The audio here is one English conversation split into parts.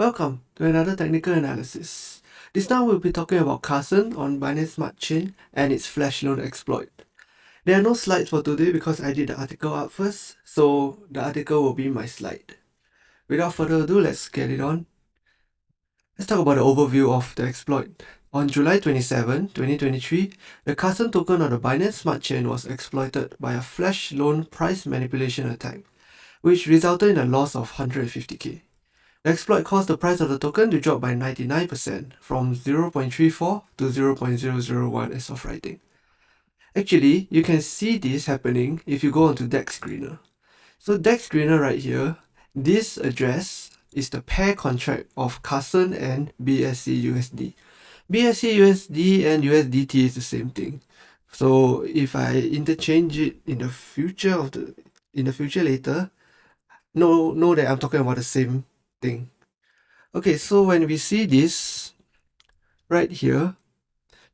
Welcome to another technical analysis. This time we'll be talking about Carson on Binance Smart Chain and its flash loan exploit. There are no slides for today because I did the article up first, so the article will be my slide. Without further ado, let's get it on. Let's talk about the overview of the exploit. On July 27, 2023, the Carson token on the Binance Smart Chain was exploited by a flash loan price manipulation attack, which resulted in a loss of 150k. The exploit caused the price of the token to drop by 99% from 0.34 to 0.001 as of writing. Actually, you can see this happening if you go onto DEX Screener. So DEX Screener right here, this address is the pair contract of Carson and BSC USD. BSC USD and USDT is the same thing. So if I interchange it in the future later, know that I'm talking about the same thing. Okay, so when we see this right here,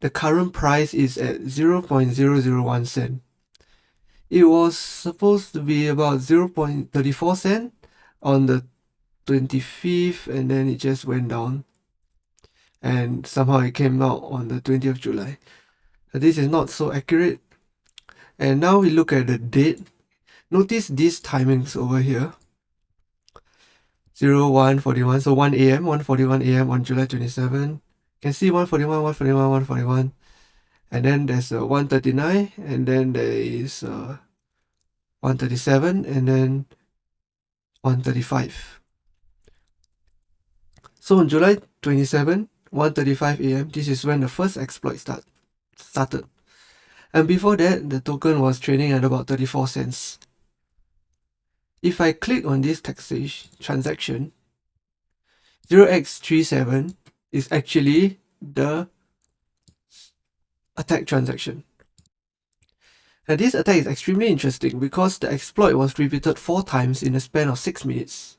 the current price is at 0.001 cent. It was supposed to be about 0.34 cent on the 25th, and then it just went down, and somehow it came out on the 20th of July. This is not so accurate. And now we look at the date. Notice these timings over here. 0141, so 1 a.m., 1:41 a.m. on July 27. You can see 1:41, 1:41, 1:41. And then there's a 1:39, and then there is 1:37, and then 1:35. So on July 27, 1:35 a.m., this is when the first exploit started. And before that, the token was trading at about 34 cents. If I click on this transaction, 0x37 is actually the attack transaction. Now this attack is extremely interesting because the exploit was repeated 4 times in a span of 6 minutes.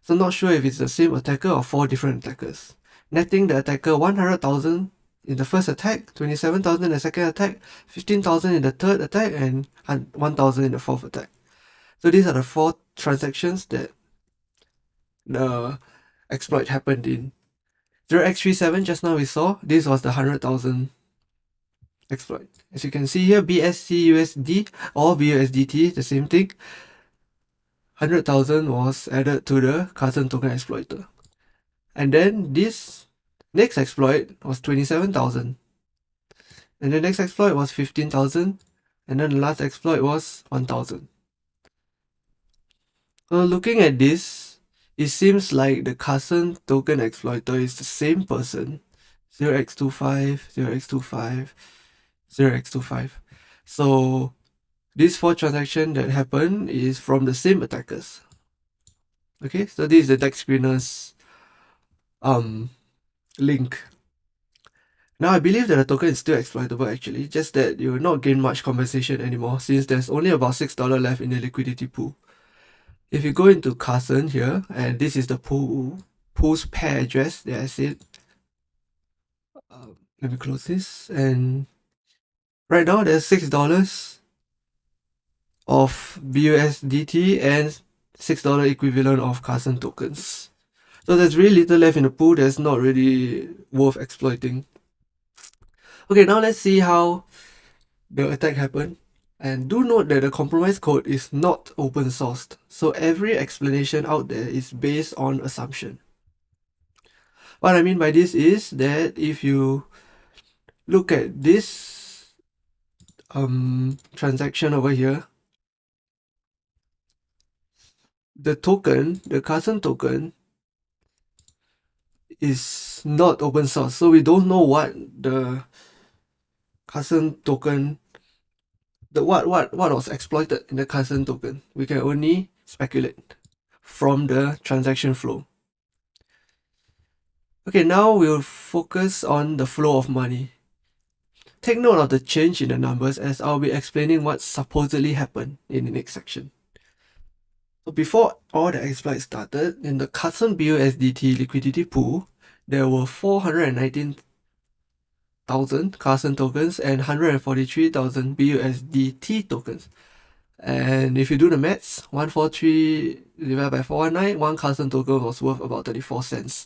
So I'm not sure if it's the same attacker or 4 different attackers. Netting the attacker 100,000 in the first attack, 27,000 in the second attack, 15,000 in the third attack, and 1,000 in the fourth attack. So these are the 4 transactions that the exploit happened in. 0x37 just now we saw, this was the 100,000 exploit. As you can see here, BSC USD or BUSDT, the same thing. 100,000 was added to the Carson token exploiter. And then this next exploit was 27,000. And the next exploit was 15,000. And then the last exploit was 1,000. So looking at this, it seems like the Carson token exploiter is the same person. 0x25, 0x25, 0x25. So these 4 transactions that happen is from the same attackers. Okay, so this is the DEX Screener's link. Now I believe that the token is still exploitable actually, just that you will not gain much compensation anymore since there's only about $6 left in the liquidity pool. If you go into Carson here, and this is the pool's pair address that I said. Let me close this, and right now there's $6 of BUSDT and $6 equivalent of Carson tokens. So there's really little left in the pool that's not really worth exploiting. Okay, now let's see how the attack happened. And do note that the compromise code is not open sourced, so every explanation out there is based on assumption. What I mean by this is that if you look at this transaction over here, the token, the Carson token, is not open source, so we don't know what the Carson token, what was exploited in the Carson token. We can only speculate from the transaction flow. Okay, now we'll focus on the flow of money. Take note of the change in the numbers as I'll be explaining what supposedly happened in the next section. So before all the exploits started, in the Carson BUSDT liquidity pool, there were 419,000 Carson tokens and 143,000 BUSDT tokens. And if you do the maths, 143 divided by 419, one Carson token was worth about 34 cents.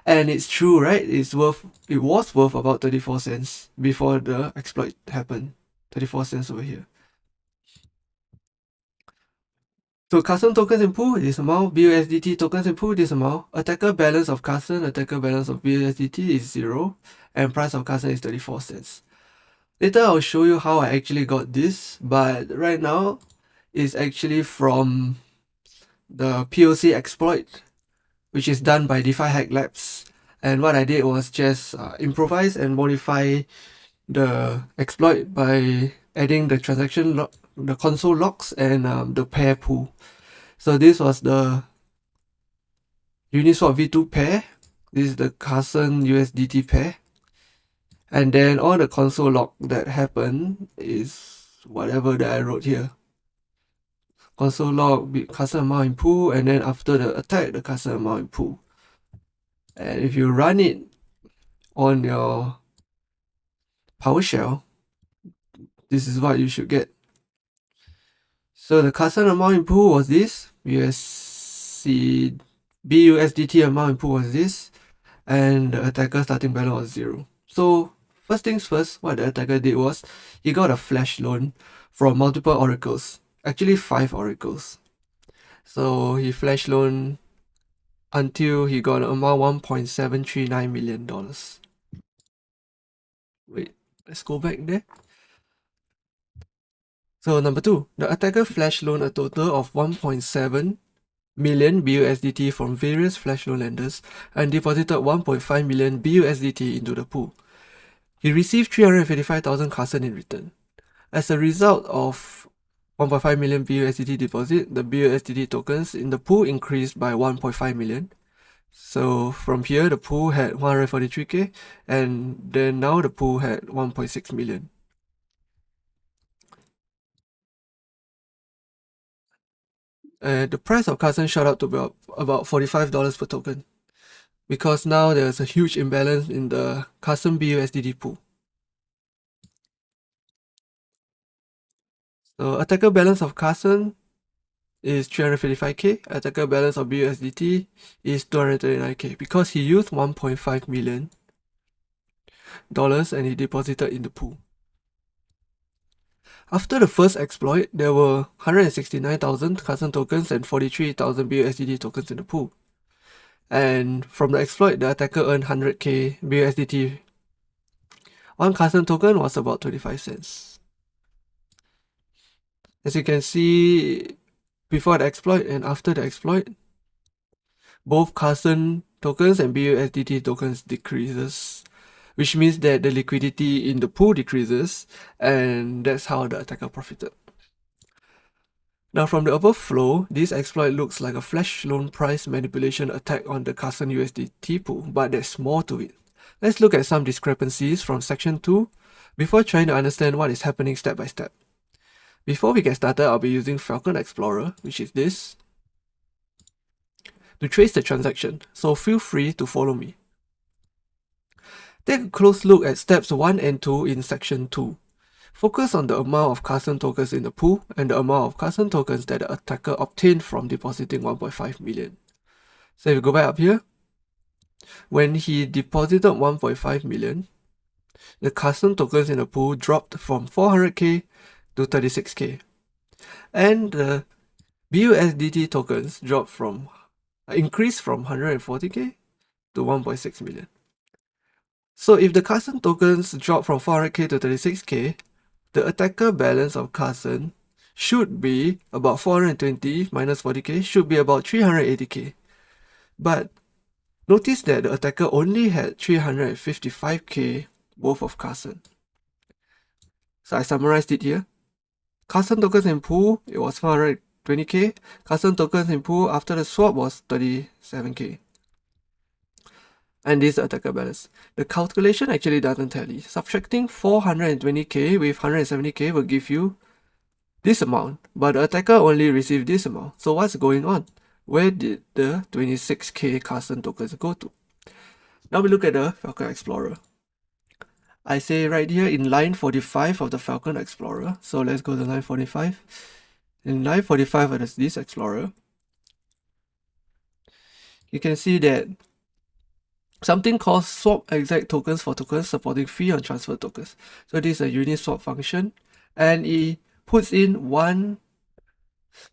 And it's true, right? It was worth about 34 cents before the exploit happened. 34 cents over here. So Carson tokens in pool, this amount. BUSDT tokens in pool, this amount. Attacker balance of Carson, attacker balance of BUSDT is 0. And price of Carson is 34 cents. Later I'll show you how I actually got this. But right now, it's actually from the POC exploit, which is done by DeFi Hack Labs. And what I did was just improvise and modify the exploit by adding the transaction the console locks and the pair pool. So this was the Uniswap V2 pair. This is the Carson USDT pair. And then all the console lock that happened is whatever that I wrote here. Console log, Carson amount in pool, and then after the attack, the Carson amount in pool. And if you run it on your PowerShell, this is what you should get. So the Carson amount in pool was this, BUSDT amount in pool was this, and the attacker starting balance was 0. So first things first, what the attacker did was, he got a flash loan from multiple oracles, actually 5 oracles. So he flash loaned until he got an amount $1.739 million. Wait, let's go back there. So number 2, the attacker flash loaned a total of 1.7 million BUSDT from various flash loan lenders and deposited 1.5 million BUSDT into the pool. He received 355,000 Carson in return. As a result of 1.5 million BUSDT deposit, the BUSDT tokens in the pool increased by 1.5 million. So from here, the pool had 143k, and then now the pool had 1.6 million. The price of Carson shot up to about $45 per token, because now there's a huge imbalance in the Carson BUSDT pool. So attacker balance of Carson is 355k, attacker balance of BUSDT is 239k, because he used $1.5 million and he deposited in the pool. After the first exploit, there were 169,000 Carson tokens and 43,000 BUSDT tokens in the pool. And from the exploit, the attacker earned 100k BUSDT. One Carson token was about 25 cents. As you can see, before the exploit and after the exploit, both Carson tokens and BUSDT tokens decreases, which means that the liquidity in the pool decreases, and that's how the attacker profited. Now from the above flow, this exploit looks like a flash loan price manipulation attack on the Carson USDT pool, but there's more to it. Let's look at some discrepancies from section 2 before trying to understand what is happening step by step. Before we get started, I'll be using Phalcon Explorer, which is this, to trace the transaction, so feel free to follow me. Take a close look at steps 1 and 2 in section 2. Focus on the amount of Carson tokens in the pool and the amount of Carson tokens that the attacker obtained from depositing 1.5 million. So if you go back up here, when he deposited 1.5 million, the Carson tokens in the pool dropped from 400k to 36k. And the BUSDT tokens increased from 140k to 1.6 million. So if the Carson tokens drop from 400k to 36k, the attacker balance of Carson should be about 420 minus 40k, should be about 380k. But notice that the attacker only had 355k worth of Carson. So I summarized it here. Carson tokens in pool, it was 420k. Carson tokens in pool after the swap was 37k. And this is the attacker balance. The calculation actually doesn't tally. Subtracting 420k with 170k will give you this amount, but the attacker only received this amount. So what's going on? Where did the 26k Carson tokens go to? Now we look at the Phalcon Explorer. I say right here in line 45 of the Phalcon Explorer. So let's go to line 45. In line 45 of this Explorer, you can see that something called swap exact tokens for tokens supporting fee on transfer tokens. So this is a Uniswap function, and it puts in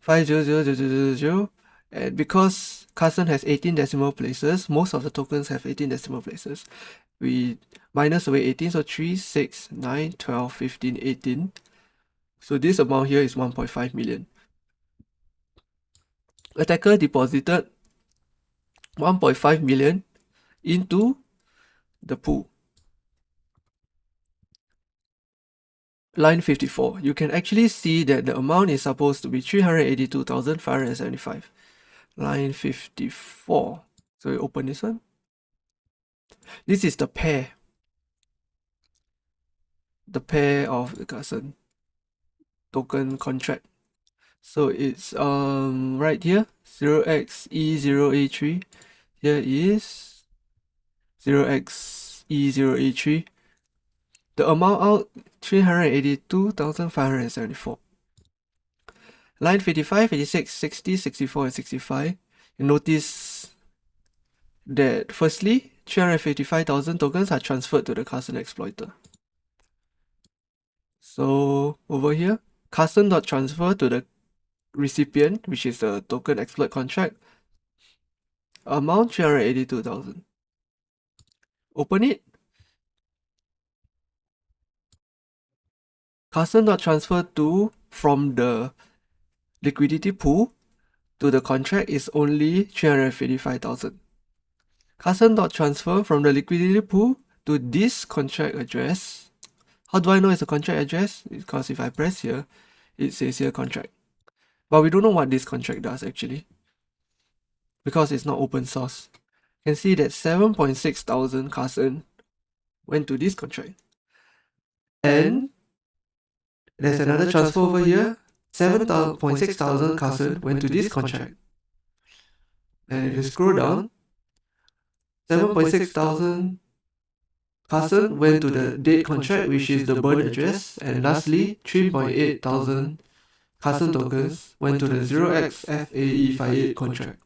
1500000, and because Carson has 18 decimal places, most of the tokens have 18 decimal places. We minus away 18, so 3, 6, 9, 12, 15, 18. So this amount here is 1.5 million. Attacker deposited 1.5 million into the pool. Line 54, you can actually see that the amount is supposed to be 382,575. Line 54. So we open this one. This is the pair of the Carson token contract. So it's right here, 0xe0a3. Here is 0xe0a3. The amount out 382,574. Line 55, 56, 60, 64, and 65. You notice that firstly, 355,000 tokens are transferred to the Carson Exploiter. So over here, Carson.transfer to the recipient, which is the token exploit contract, amount 382,000. Open it. Carson.transfer to from the liquidity pool to the contract is only 355,000. Carson.transfer from the liquidity pool to this contract address. How do I know it's a contract address? Because if I press here, it says here contract. But we don't know what this contract does actually, because it's not open source. You can see that 7.6 thousand Carson went to this contract. And there's another transfer over here. 7.6 thousand Carson went to this contract. And if you scroll down, 7.6 thousand Carson went to the date contract, which is the burn address. And lastly, 3.8 thousand Carson tokens went to the 0xFAE58 contract.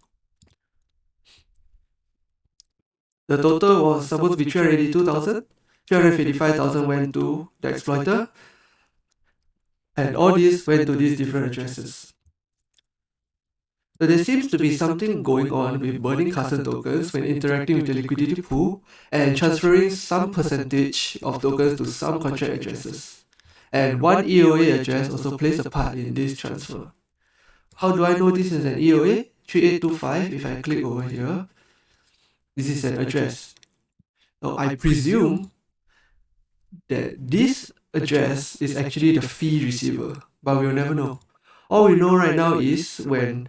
The total was supposed to be 382,000. 355,000 went to the exploiter. And all these went to these different addresses. So there seems to be something going on with burning Carson tokens when interacting with the liquidity pool and transferring some percentage of tokens to some contract addresses. And one EOA address also plays a part in this transfer. How do I know this is an EOA? 3825, if I click over here, this is an address. So I presume that this address is actually the fee receiver, but we'll never know. All we know right now is when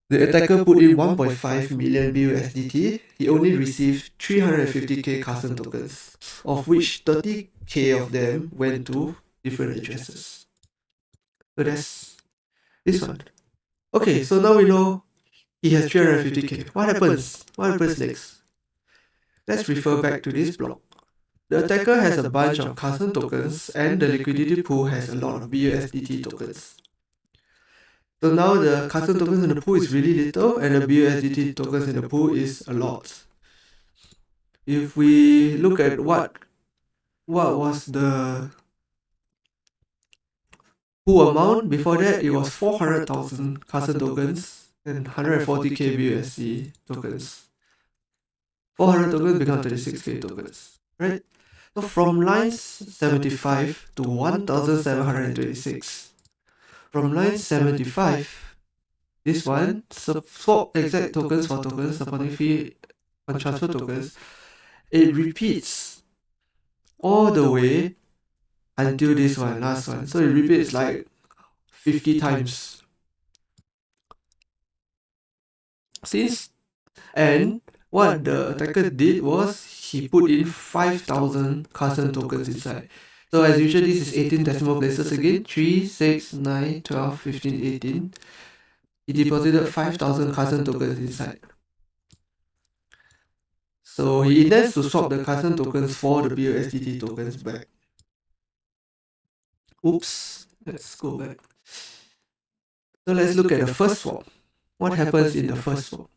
the attacker put in 1.5 million BUSDT, he only received 350k Carson tokens, of which 30k of them went to different addresses. So that's this one. Okay, so now we know he has 350k. What happens? What happens next? Let's refer back to this block. The attacker has a bunch of Carson tokens and the liquidity pool has a lot of BUSDT tokens. So now the Carson tokens in the pool is really little and the BUSDT tokens in the pool is a lot. If we look at what was the pool amount before that, it was 400,000 Carson tokens and 140k BUSD tokens. 400 tokens become 36k tokens, right? So from lines 75 to 1726. From line 75, this one, swap exact tokens for tokens, supporting fee on transfer tokens, it repeats all the way until this one, last one. So it repeats like 50 times. And what the attacker did was he put in 5,000 Carson tokens inside. So as usual, this is 18 decimal places again. 3, 6, 9, 12, 15, 18. He deposited 5,000 Carson tokens inside. So he intends to swap the Carson tokens for the BUSDT tokens back. Oops, let's go back. So let's look at the first swap. What happens in the first swap?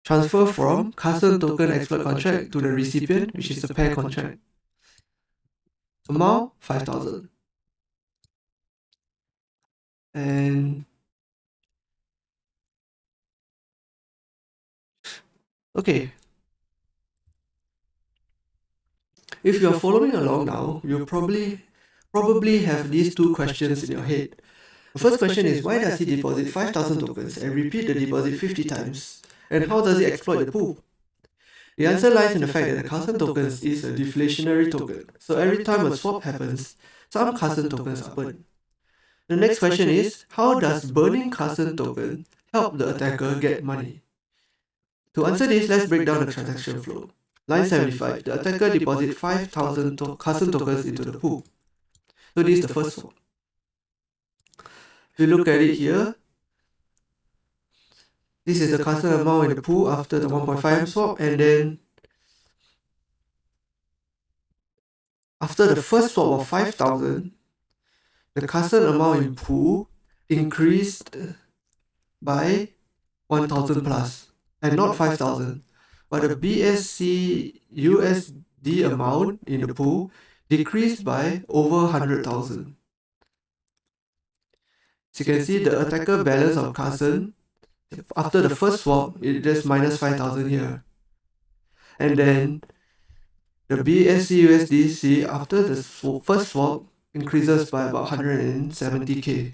Transfer from Carson token exploit contract to the recipient, which is a pair contract. Amount 5,000. And okay, if you're following along now, you'll probably have these two questions in your head. The first question is, why does he deposit 5,000 tokens and repeat the deposit 50 times? And how does he exploit the pool? The answer lies in the fact that the Carson tokens is a deflationary token. So every time a swap happens, some Carson tokens are burned. The next question is, how does burning Carson token help the attacker get money? To answer this, let's break down the transaction flow. Line 75, the attacker deposits 5,000 Carson tokens into the pool. So this is the first swap. If you look at it here, this is the Carson amount in the pool after the 1.5 swap, and then after the first swap of 5,000, the Carson amount in pool increased by 1,000 plus, and not 5,000. But the BSC USD amount in the pool decreased by over 100,000. So you can see the attacker balance of Carson, after the first swap, it just minus 5,000 here. And then the BSC USDC after the first swap increases by about 170k.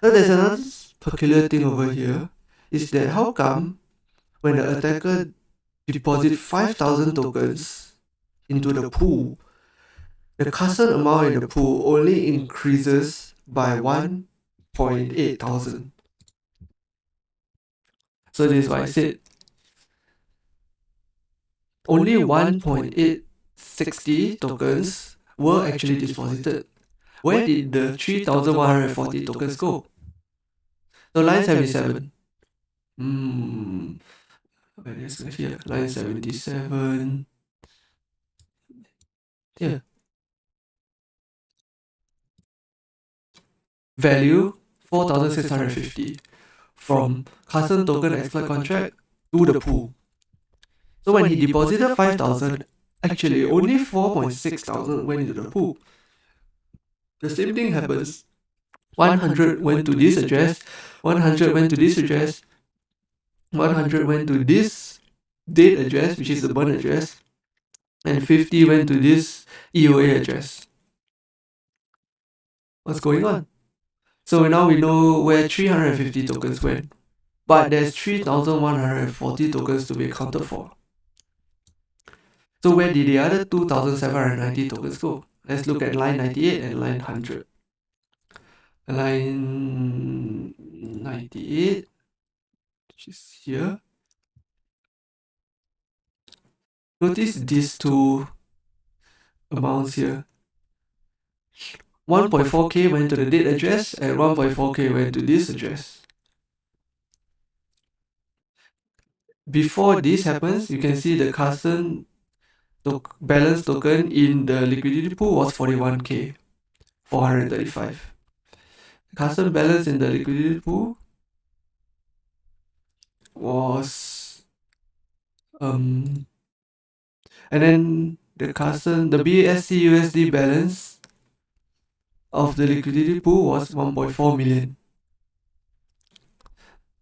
Now there's another peculiar thing over here, is that how come when the attacker deposits 5,000 tokens into the pool, the Carson amount in the pool only increases by 1.8 thousand. So this is why I said only 1.860 tokens were actually deposited. Where did the 3,140 tokens go? So line 77. Where is it here? Line 77. Here. Value 4,650 from Carson token exploit contract to the pool. So when he deposited 5,000, actually only 4.6 thousand went into the pool. The same thing happens. 100 went to this address, 100 went to this address, 100 went to this date address, which is the burn address, and 50 went to this EOA address. What's going on? So now we know where 350 tokens went, but there's 3,140 tokens to be accounted for. So where did the other 2,790 tokens go? Let's look at line 98 and line 100. Line 98, which is here. Notice these two amounts here. 1.4k went to the date address and 1.4k went to this address. Before this happens, you can see the Carson balance token in the liquidity pool was 41k, 435. Carson balance in the liquidity pool was and then the BSC USD balance of the liquidity pool was 1.4 million.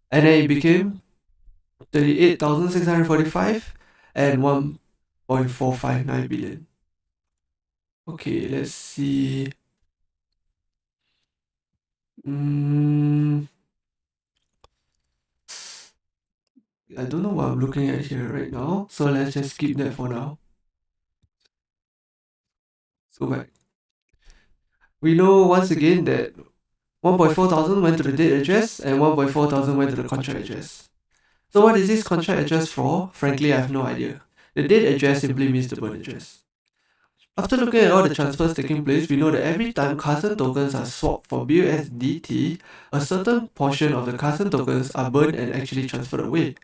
And then it became 38,645 and 1.459 billion. Okay, let's see. I don't know what I'm looking at here right now, so let's just skip that for now. Let's go back. We know once again that 1.4 thousand went to the date address and 1.4 thousand went to the contract address. So what is this contract address for? Frankly, I have no idea. The date address simply means the burn address. After looking at all the transfers taking place, we know that every time Carson tokens are swapped for BUSDT, a certain portion of the Carson tokens are burned and actually transferred away.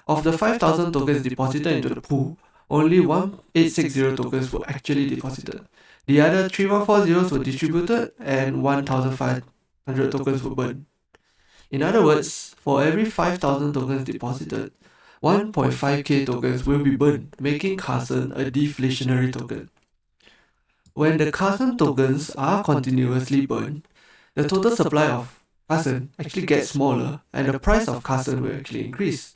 Of the 5,000 tokens deposited into the pool, only 1,860 tokens were actually deposited. The other 3140 zeros were distributed and 1500 tokens were burned. In other words, for every 5000 tokens deposited, 1.5k tokens will be burned, making Carson a deflationary token. When the Carson tokens are continuously burned, the total supply of Carson actually gets smaller and the price of Carson will actually increase.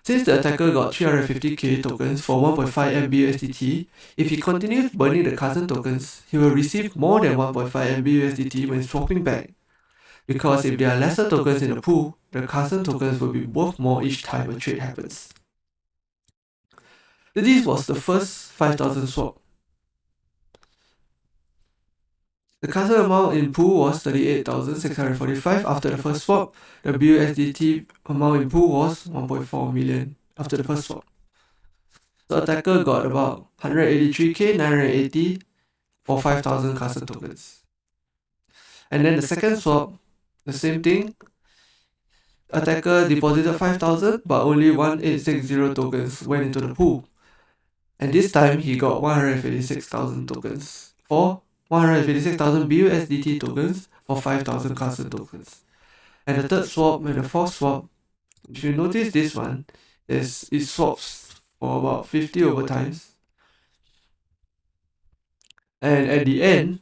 Since the attacker got 350k tokens for 1.5 MBUSDT, if he continues burning the Carson tokens, he will receive more than 1.5 MBUSDT when swapping back. Because if there are lesser tokens in the pool, the Carson tokens will be worth more each time a trade happens. This was the first 5000 swap. The Carson amount in pool was 38,645 after the first swap. The BUSDT amount in pool was 1.4 million after the first swap. So attacker got about 183k 980 for 5000 Carson tokens. And then the second swap, the same thing. Attacker deposited 5000 but only 1860 tokens went into the pool. And this time he got 156,000 tokens for 156,000 BUSDT tokens for 5000 Carson tokens. And the third swap and the fourth swap, if you notice this one, it swaps for about 50 over times. And at the end,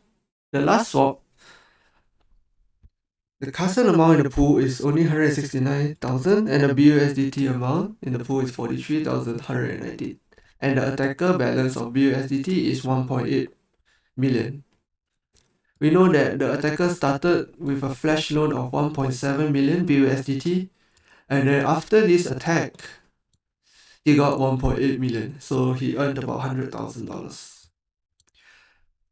the last swap, the Carson amount in the pool is only 169,000 and the BUSDT amount in the pool is 43,119. And the attacker balance of BUSDT is 1.8 million. We know that the attacker started with a flash loan of 1.7 million BUSDT, and then after this attack, he got 1.8 million, so he earned about $100,000.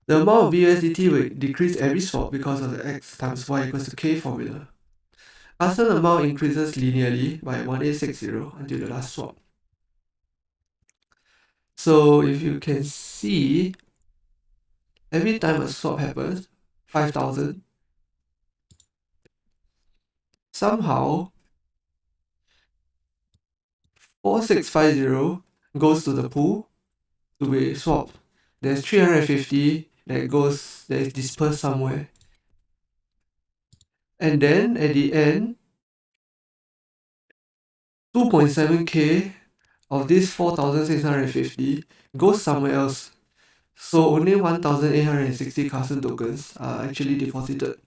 The amount of BUSDT will decrease every swap because of the X times Y equals to K formula. Carson amount increases linearly by 1860 until the last swap. So if you can see, every time a swap happens, 5000, somehow 4650 goes to the pool to be swapped. There's 350 that is dispersed somewhere. And then at the end, 2.7k of this 4650 goes somewhere else. So only 1860 Carson tokens are actually deposited.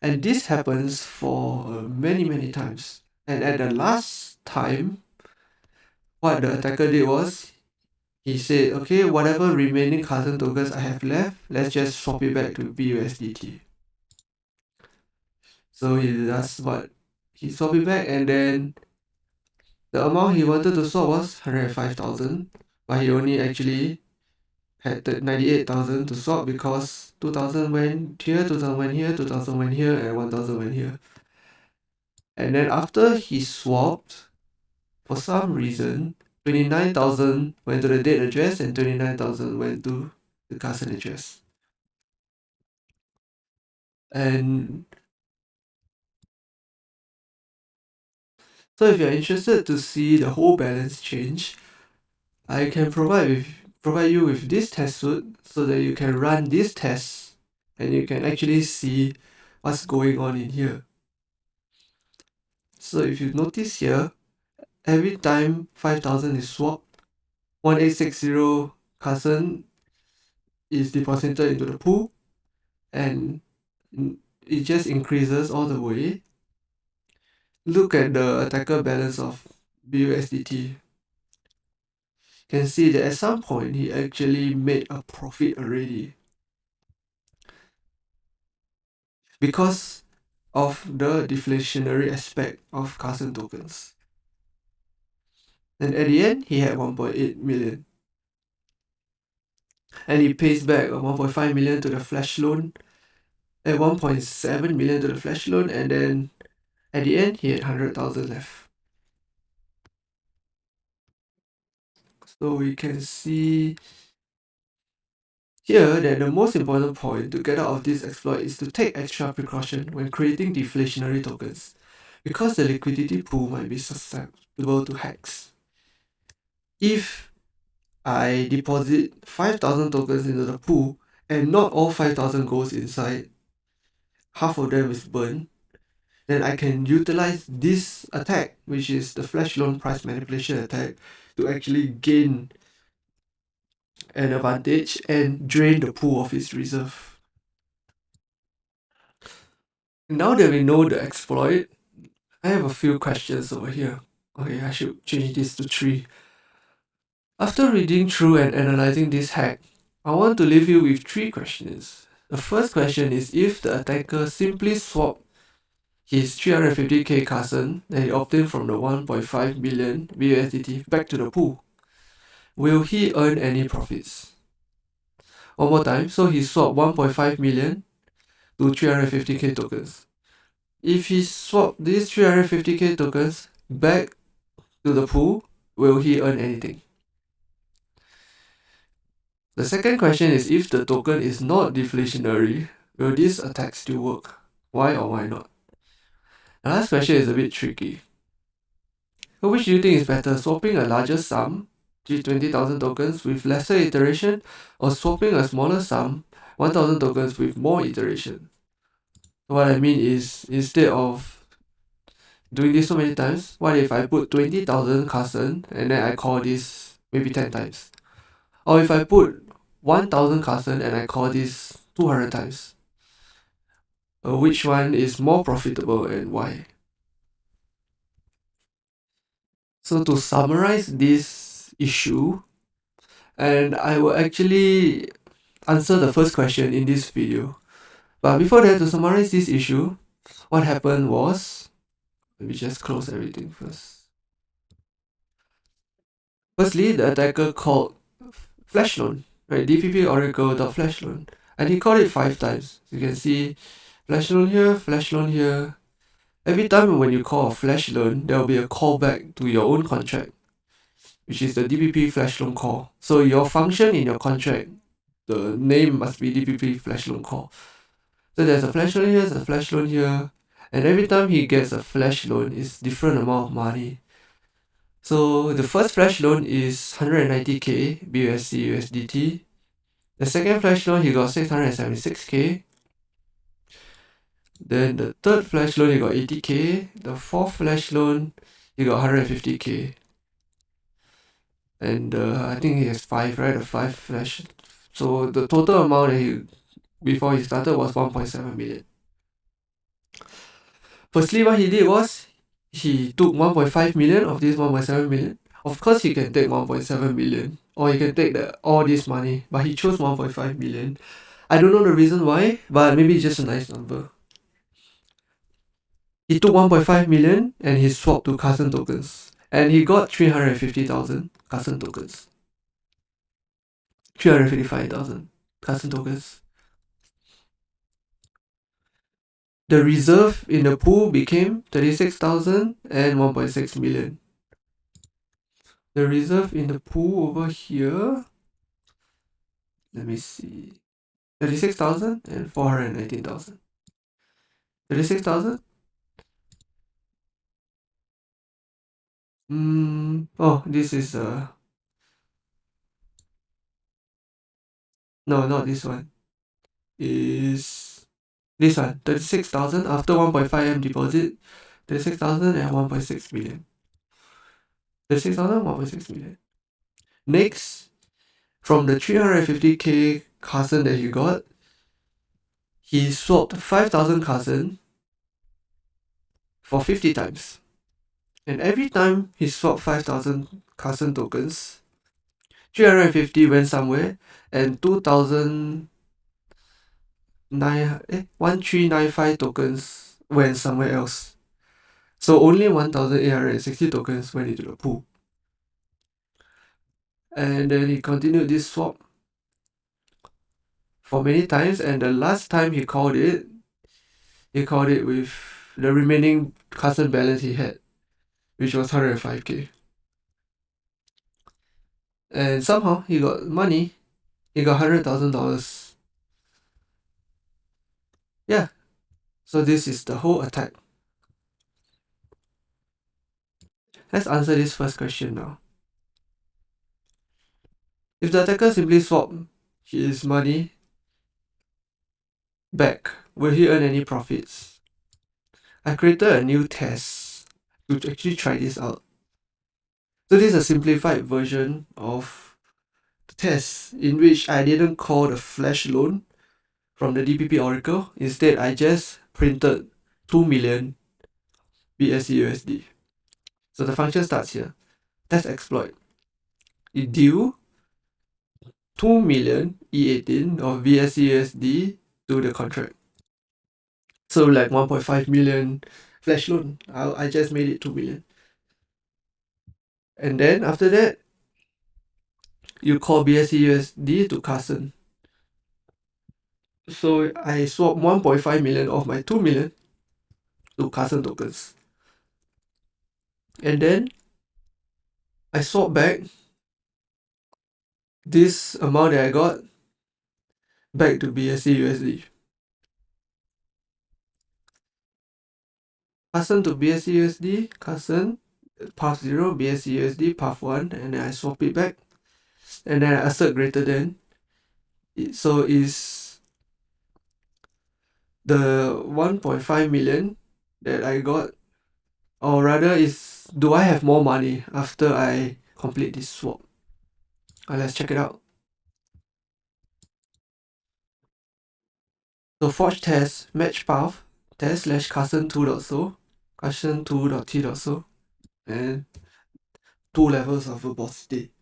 And this happens for many times. And at the last time, what the attacker did was, he said, okay, whatever remaining Carson tokens I have left, let's just swap it back to BUSDT. So that's what he swapped it back, and then the amount he wanted to swap was 105,000, but he only actually had 98,000 to swap because 2,000 went here, 2,000 went here, 2,000 went here, and 1,000 went here. And then after he swapped, for some reason, 29,000 went to the date address and 29,000 went to the Carson address. And so if you're interested to see the whole balance change, I can provide you with this test suite so that you can run this test and you can actually see what's going on in here. So if you notice here, every time 5000 is swapped, 1860 Carson is deposited into the pool, and it just increases all the way. Look at the attacker balance of BUSDT. You can see that at some point he actually made a profit already because of the deflationary aspect of Carson tokens. And at the end, he had 1.8 million. And he pays back 1.5 million to the flash loan, and 1.7 million to the flash loan, and then at the end, he had 100,000 left. So we can see here that the most important point to get out of this exploit is to take extra precaution when creating deflationary tokens, because the liquidity pool might be susceptible to hacks. If I deposit 5,000 tokens into the pool, and not all 5,000 goes inside, half of them is burned, then I can utilize this attack, which is the flash loan price manipulation attack, to actually gain an advantage and drain the pool of its reserve. Now that we know the exploit, I have a few questions over here. Okay, I should change this to 3. After reading through and analyzing this hack, I want to leave you with 3 questions. The first question is if the attacker simply swapped his 350k Carson that he obtained from the 1.5 million BUSDT back to the pool, will he earn any profits? One more time, so he swapped 1.5 million to 350k tokens. If he swapped these 350k tokens back to the pool, will he earn anything? The second question is if the token is not deflationary, will this attack still work? Why or why not? The last question is a bit tricky. So which do you think is better, swapping a larger sum, 20,000 tokens with lesser iteration, or swapping a smaller sum, 1,000 tokens with more iteration? What I mean is, instead of doing this so many times, what if I put 20,000 Carson and then I call this maybe 10 times? Or if I put 1,000 Carson and I call this 200 times? Which one is more profitable and why? So to summarize this issue, and I will actually answer the first question in this video. But before that, to summarize this issue, what happened was, let me just close everything first. Firstly, the attacker called flash loan, right? DPP Oracle.flash loan, and he called it 5 times. You can see flash loan here, flash loan here. Every time when you call a flash loan, there will be a callback to your own contract, which is the DPP flash loan call. So your function in your contract, the name must be DPP flash loan call. So there's a flash loan here, there's a flash loan here, and every time he gets a flash loan, it's different amount of money. So the first flash loan is 190k BUSD USDT. The second flash loan he got 676k. Then the third flash loan he got 80k. The fourth flash loan he got 150k. And I think he has 5, right? The 5 flash. So the total amount that he before he started was 1.7 million. Firstly, what he did was he took 1.5 million of this 1.7 million. Of course, he can take 1.7 million, or he can take all this money, but he chose 1.5 million. I don't know the reason why, but maybe it's just a nice number. He took 1.5 million and he swapped to Carson tokens, and he got 350,000 Carson tokens. 355,000 Carson tokens. The reserve in the pool became 36,000 and 1.6 million. The reserve in the pool over here, let me see, 36,000 and 419,000. 36,000? Oh, this is no, not this one. Is this one, 36,000 after 1.5M deposit, 36,000 and 1.6 million. 36,000, 1.6 million. Next, from the 350k Carson that he got, he swapped 5,000 Carson for 50 times. And every time he swapped 5,000 Carson tokens, 350 went somewhere, and 1395 tokens went somewhere else. So only 1,860 tokens went into the pool. And then he continued this swap for many times, and the last time he called it with the remaining Carson balance he had, which was 105k. And somehow he got money. He got $100,000. Yeah. So this is the whole attack. Let's answer this first question now. If the attacker simply swap his money back, will he earn any profits? I created a new test to actually try this out. So this is a simplified version of the test in which I didn't call the flash loan from the DPP oracle. Instead, I just printed 2 million BSCUSD. So the function starts here. Test exploit. It due 2 million E18 of BSCUSD to the contract. So like 1.5 million flash loan. I just made it 2 million. And then after that, you call BSCUSD to Carson. So I swap 1.5 million of my 2 million to Carson tokens. And then I swap back this amount that I got back to BSCUSD. Carson to BSCUSD, Carson, path 0, BSCUSD, path 1, and then I swap it back. And then I assert greater than. So is the 1.5 million that I got, or rather is, do I have more money after I complete this swap? Let's check it out. So forge test match path test slash Carson2.so, Carson2.t.so, and 2 levels of verbosity.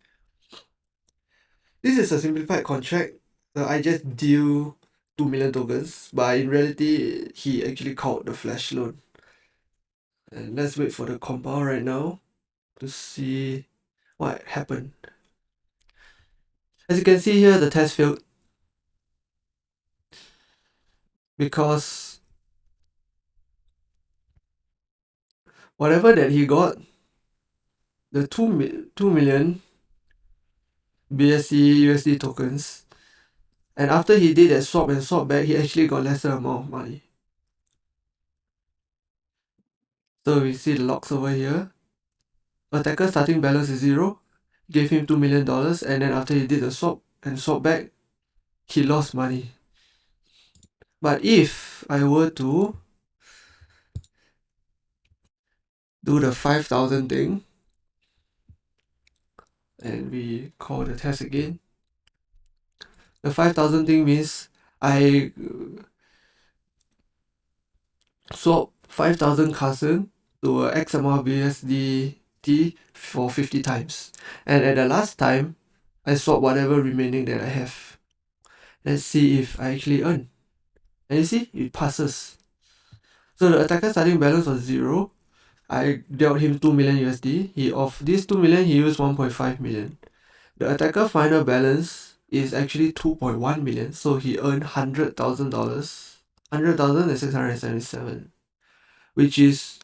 This is a simplified contract. I just deal 2 million tokens, but in reality, he actually called the flash loan. And let's wait for the compile right now to see what happened. As you can see here, the test failed because whatever that he got, the 2 million BSC USD tokens, and after he did that swap and swap back, he actually got lesser amount of money. So we see the logs over here. Attacker starting balance is 0, gave him $2 million, and then after he did the swap and swap back, he lost money. But if I were to do the 5,000 thing, and we call the test again, the 5,000 thing means I swap 5,000 Carson to a X amount of BSDT for 50 times. And at the last time, I swap whatever remaining that I have. Let's see if I actually earn. And you see, it passes. So the attacker starting balance was 0. I dealt him 2 million USD. Of this 2 million, he used 1.5 million. The attacker final balance is actually 2.1 million. So he earned $100,000. 100,677. Which is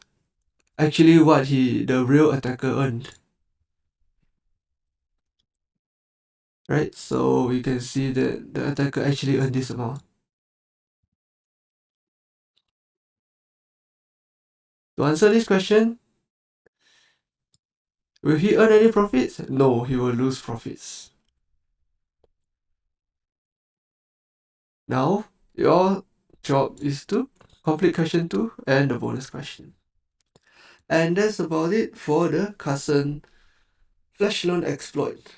actually what the real attacker earned. Right? So we can see that the attacker actually earned this amount. To answer this question, will he earn any profits? No, he will lose profits. Now, your job is to complete question 2 and the bonus question. And that's about it for the Carson Flash Loan exploit.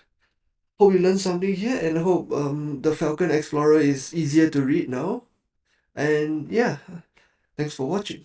Hope you learned something here, and hope the Phalcon Explorer is easier to read now. And yeah, thanks for watching.